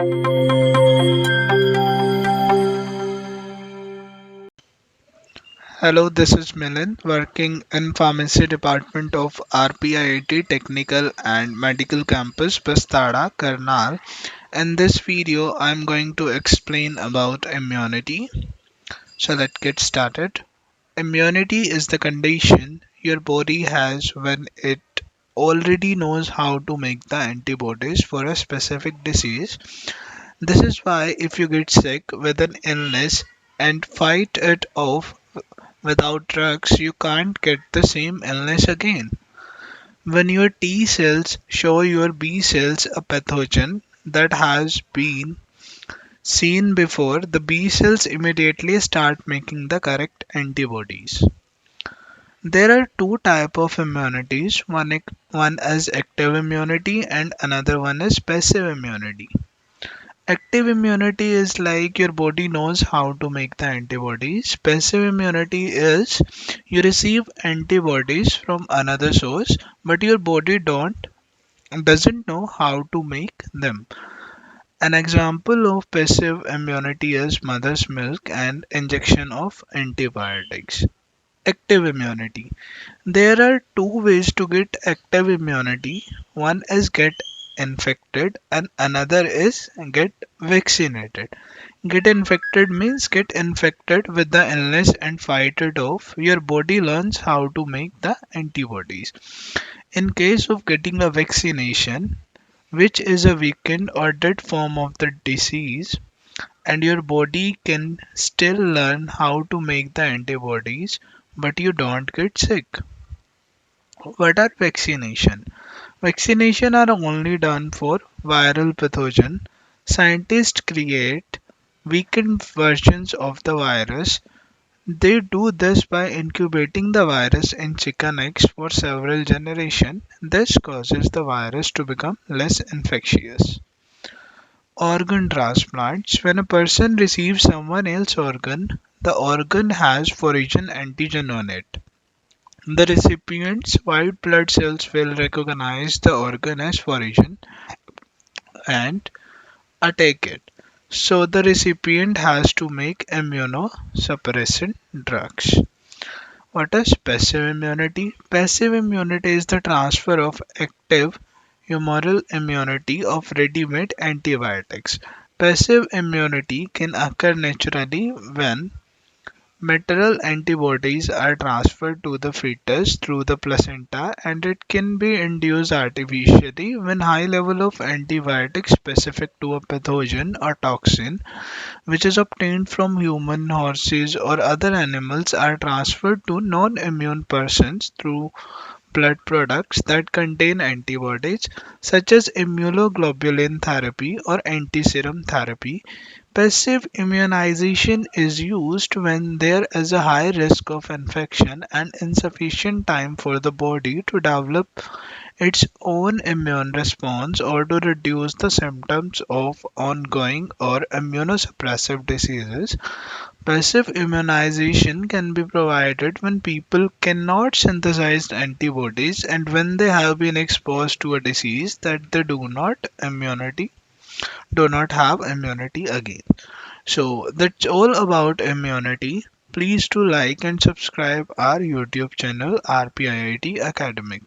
Hello, this is Milind, working in pharmacy department of RPIIT Technical and Medical Campus, Bastada, Karnal. In this video, I'm going to explain about immunity. So let's get started. Immunity is the condition your body has when it already knows how to make the antibodies for a specific disease. This is why if you get sick with an illness and fight it off without drugs, you can't get the same illness again. When your T cells show your B cells a pathogen that has been seen before, the B cells immediately start making the correct antibodies. There are two types of immunities. One is active immunity and another one is passive immunity. Active immunity is like your body knows how to make the antibodies. Passive immunity is you receive antibodies from another source, but your body don't doesn't know how to make them. An example of passive immunity is mother's milk and injection of antibiotics. Active immunity. There are two ways to get active immunity. One is get infected and another is get vaccinated. Get infected means get infected with the illness and fight it off. Your body learns how to make the antibodies. In case of getting a vaccination, which is a weakened or dead form of the disease, and your body can still learn how to make the antibodies, but you don't get sick. What are vaccination? Vaccination are only done for viral pathogen. Scientists create weakened versions of the virus. They do this by incubating the virus in chicken eggs for several generations. This causes the virus to become less infectious. Organ transplants. When a person receives someone else's organ, the organ has foreign antigen on it. The recipient's white blood cells will recognize the organ as foreign and attack it. So the recipient has to make immunosuppressant drugs. What is passive immunity? Passive immunity is the transfer of active humoral immunity of ready-made antibiotics. Passive immunity can occur naturally when maternal antibodies are transferred to the fetus through the placenta, and it can be induced artificially when high level of antibiotic specific to a pathogen or toxin which is obtained from human, horses or other animals are transferred to non-immune persons through blood products that contain antibodies such as immunoglobulin therapy or antiserum therapy. Passive immunization is used when there is a high risk of infection and insufficient time for the body to develop its own immune response or to reduce the symptoms of ongoing or immunosuppressive diseases. Passive immunization can be provided when people cannot synthesize antibodies and when they have been exposed to a disease that they do not have immunity again. So that's all about immunity. Please do like and subscribe our YouTube channel RPIIT Academic.